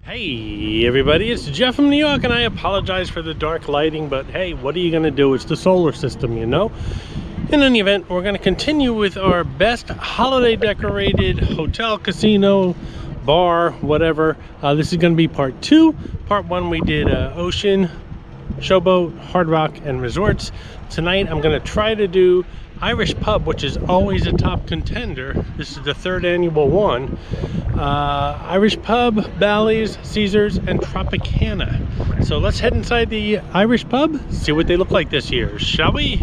Hey everybody, it's Jeff from New York, and I apologize for the dark lighting, but hey, what are you going to do? It's the solar system, you know? In any event, we're going to continue with our best holiday decorated hotel, casino, bar, whatever. This is going to be part 2. Part 1 we did Ocean, Showboat, Hard Rock, and Resorts. Tonight I'm going to try to do Irish Pub, which is always a top contender. This is the 3rd annual one. Irish Pub, Bally's, Caesars, and Tropicana. So let's head inside the Irish Pub, see what they look like this year, shall we?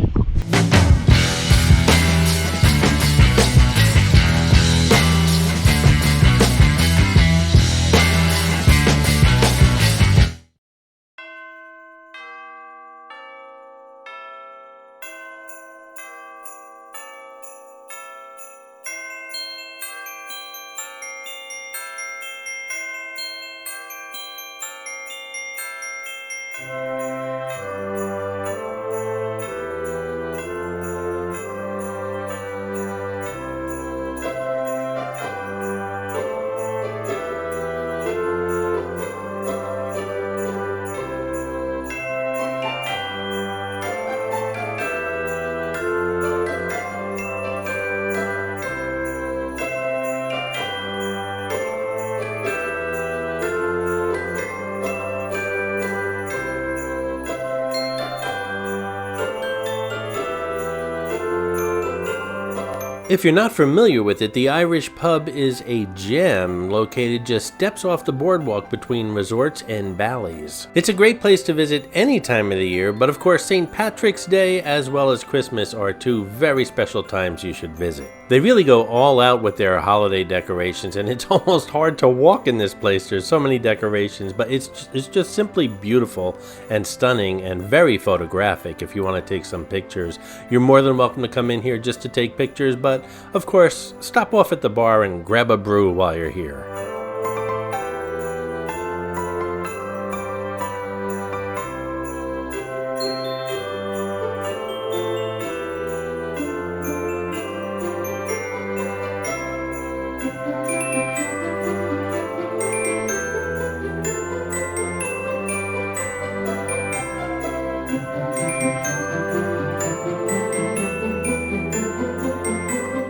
If you're not familiar with it, the Irish Pub is a gem located just steps off the boardwalk between Resorts and Bally's. It's a great place to visit any time of the year, but of course St. Patrick's Day as well as Christmas are two very special times you should visit. They really go all out with their holiday decorations, and it's almost hard to walk in this place. There's so many decorations, but it's just simply beautiful and stunning and very photographic. If you want to take some pictures, you're more than welcome to come in here just to take pictures, but of course, stop off at the bar and grab a brew while you're here.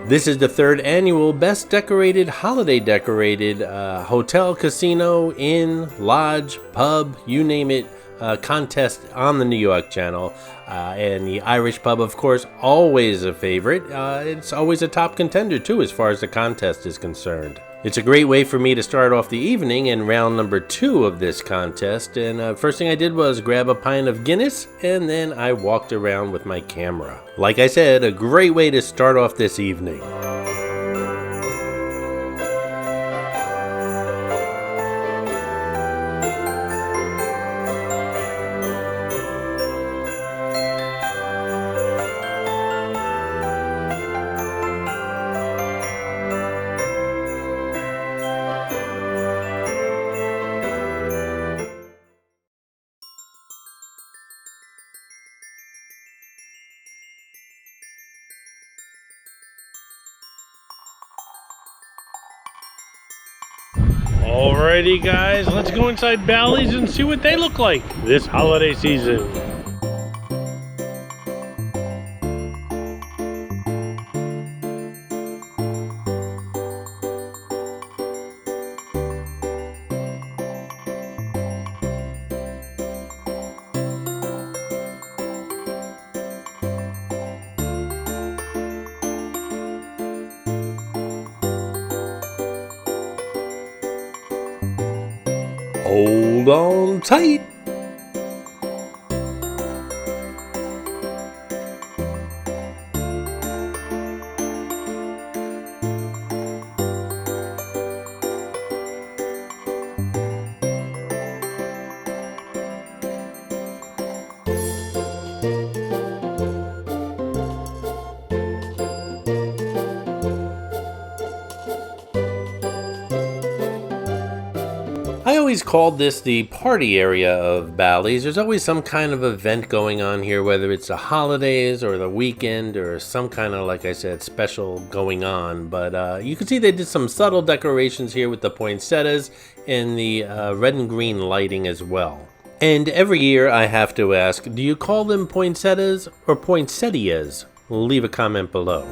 This is the 3rd annual Best Decorated, Holiday Decorated Hotel, Casino, Inn, Lodge, Pub, you name it, contest on the New York channel. And the Irish Pub, of course, always a favorite. It's always a top contender, too, as far as the contest is concerned. It's a great way for me to start off the evening in round number 2 of this contest. And first thing I did was grab a pint of Guinness, and then I walked around with my camera. Like I said, a great way to start off this evening. Alrighty guys, let's go inside Bally's and see what they look like this holiday season. Hold on tight. I always called this the party area of Bally's. There's always some kind of event going on here, whether it's the holidays or the weekend or some kind of, like I said, special going on. But you can see they did some subtle decorations here with the poinsettias and the red and green lighting as well. And every year I have to ask, do you call them poinsettias or poinsettias? Leave a comment below.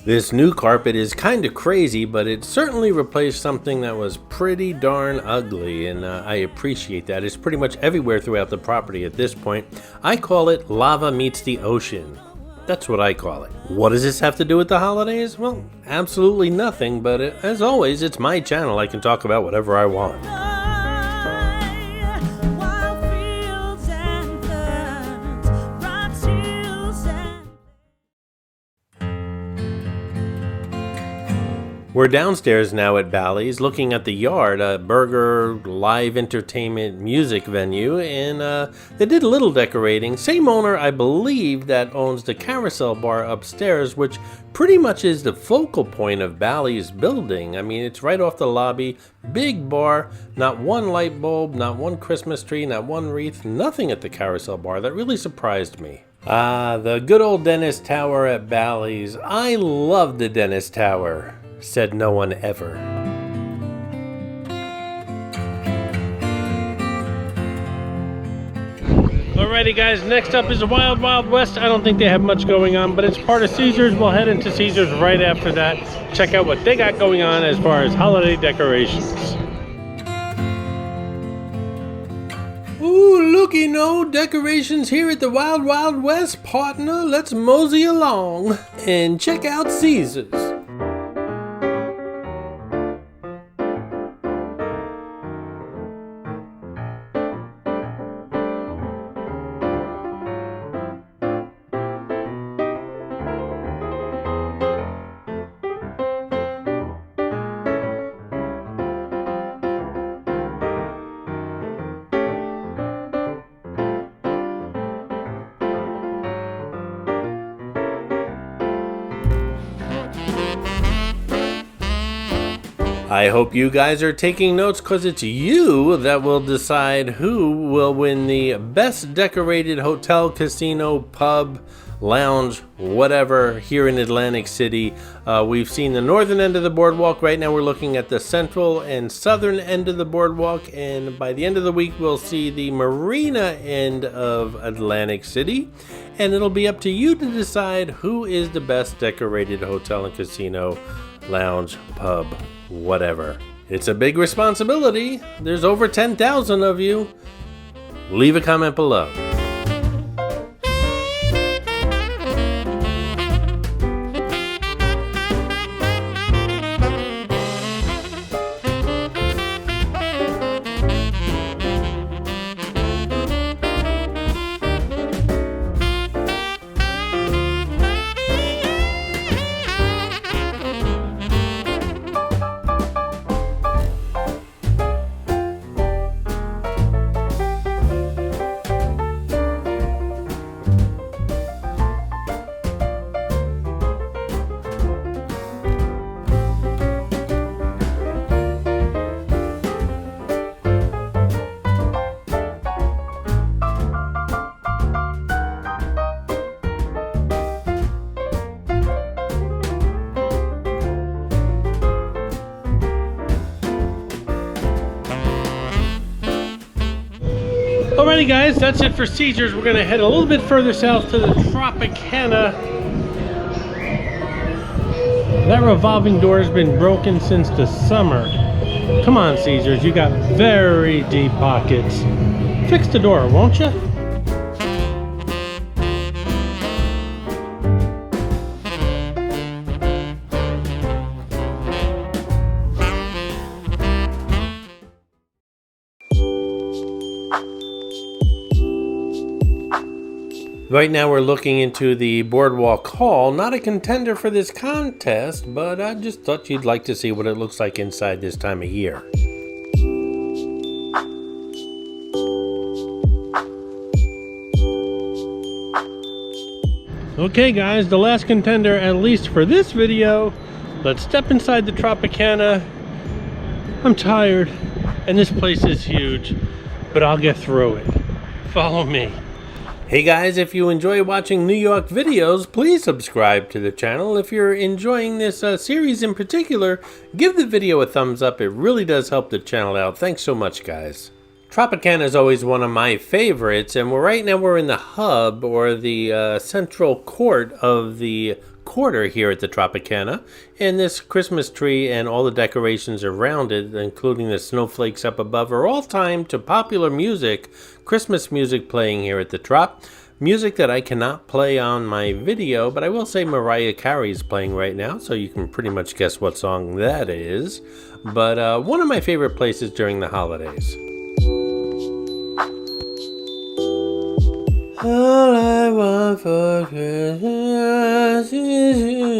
This new carpet is kind of crazy, but it certainly replaced something that was pretty darn ugly, and I appreciate that. It's pretty much everywhere throughout the property at this point. I call it lava meets the ocean. That's what I call it. What does this have to do with the holidays? Well, absolutely nothing, but as always, it's my channel. I can talk about whatever I want. We're downstairs now at Bally's looking at the Yard, a burger, live entertainment, music venue, and they did a little decorating. Same owner, I believe, that owns the Carousel Bar upstairs, which pretty much is the focal point of Bally's building. I mean, it's right off the lobby, big bar, not one light bulb, not one Christmas tree, not one wreath, nothing at the Carousel Bar. That really surprised me. The good old Dennis Tower at Bally's. I love the Dennis Tower. Said no one ever. Alrighty guys, next up is the Wild Wild West. I don't think they have much going on, but it's part of Caesars. We'll head into Caesars right after that. Check out what they got going on as far as holiday decorations. Ooh, looky, no decorations here at the Wild Wild West, partner. Let's mosey along and check out Caesars. I hope you guys are taking notes, because it's you that will decide who will win the best decorated hotel, casino, pub, lounge, whatever here in Atlantic City. We've seen the northern end of the boardwalk. Right now we're looking at the central and southern end of the boardwalk, and by the end of the week we'll see the marina end of Atlantic City, and it'll be up to you to decide who is the best decorated hotel and casino, lounge, pub, whatever. It's a big responsibility. There's over 10,000 of you. Leave a comment below. Alrighty guys, that's it for Caesars. We're gonna head a little bit further south to the Tropicana. That revolving door has been broken since the summer. Come on Caesars, you got very deep pockets. Fix the door, won't you? Right now we're looking into the Boardwalk Hall. Not a contender for this contest, but I just thought you'd like to see what it looks like inside this time of year. Okay guys, the last contender, at least for this video. Let's step inside the Tropicana. I'm tired, and this place is huge, but I'll get through it. Follow me. Hey guys, if you enjoy watching New York videos, please subscribe to the channel. If you're enjoying this series in particular, give the video a thumbs up. It really does help the channel out. Thanks so much, guys. Tropicana is always one of my favorites, and right now we're in the hub, or the central court of the quarter here at the Tropicana, and this Christmas tree and all the decorations around it, including the snowflakes up above, are all timed to popular music, Christmas music playing here at the Trop. Music that I cannot play on my video, but I will say Mariah Carey is playing right now, so you can pretty much guess what song that is. But one of my favorite places during the holidays. All I want for Christmas is you.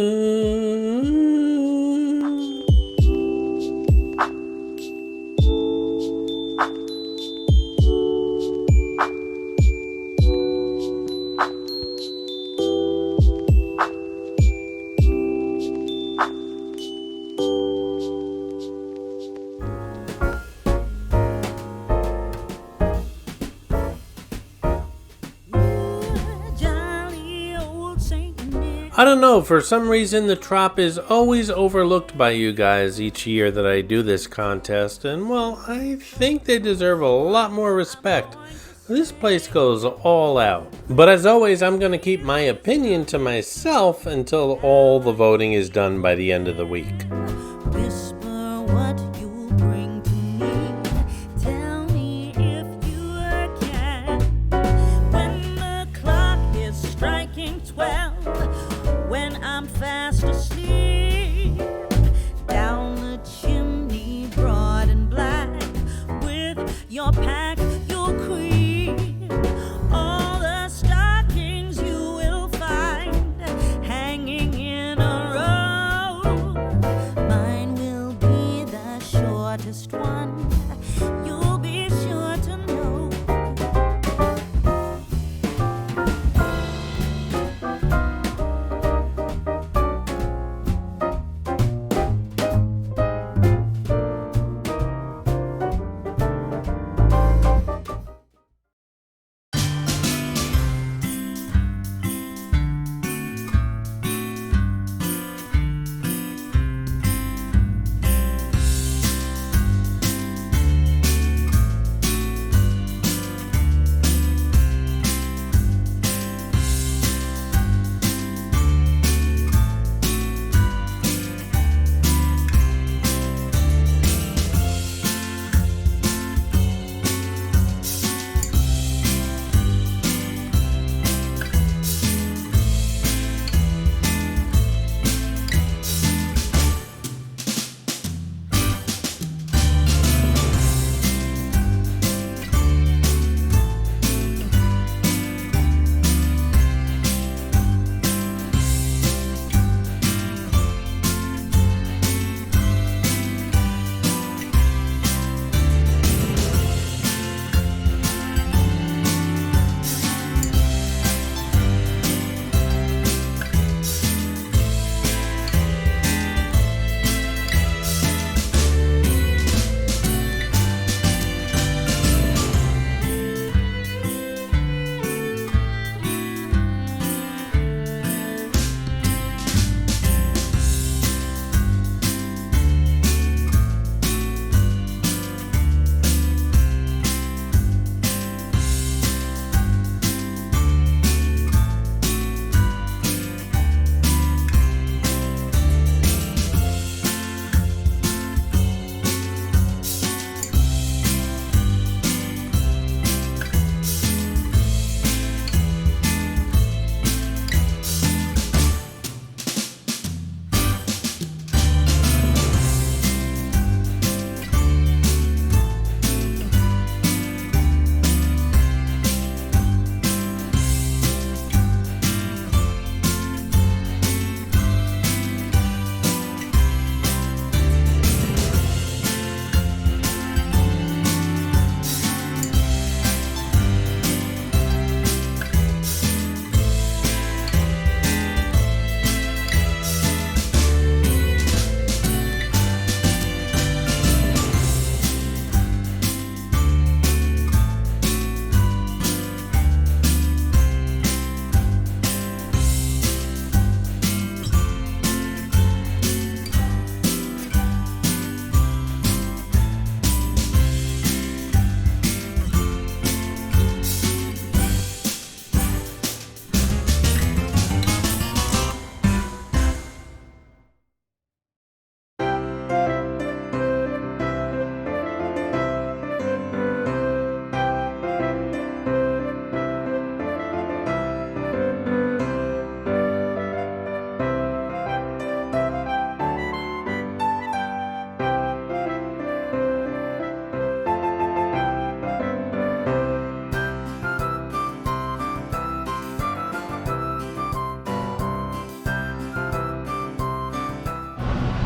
I don't know, for some reason the Trop is always overlooked by you guys each year that I do this contest, and well, I think they deserve a lot more respect. This place goes all out. But as always, I'm going to keep my opinion to myself until all the voting is done by the end of the week. Fast asleep down the chimney, broad and black, with your pack, your queen, all the stockings you will find hanging in a row.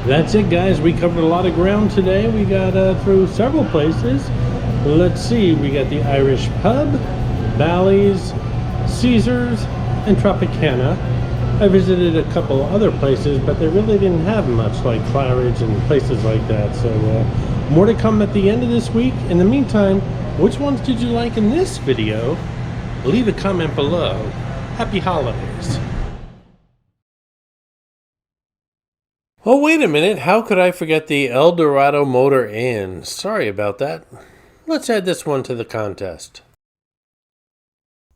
That's it, guys. We covered a lot of ground today. We got through several places. Let's see. We got the Irish Pub, Bally's, Caesars, and Tropicana. I visited a couple other places, but they really didn't have much, like Claridge and places like that. So more to come at the end of this week. In the meantime, which ones did you like in this video? Leave a comment below. Happy holidays. Oh, wait a minute. How could I forget the El Dorado Motor Inn? Sorry about that. Let's add this one to the contest.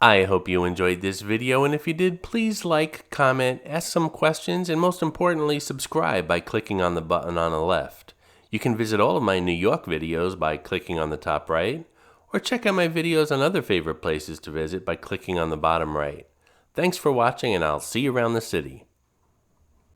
I hope you enjoyed this video, and if you did, please like, comment, ask some questions, and most importantly, subscribe by clicking on the button on the left. You can visit all of my New York videos by clicking on the top right, or check out my videos on other favorite places to visit by clicking on the bottom right. Thanks for watching, and I'll see you around the city.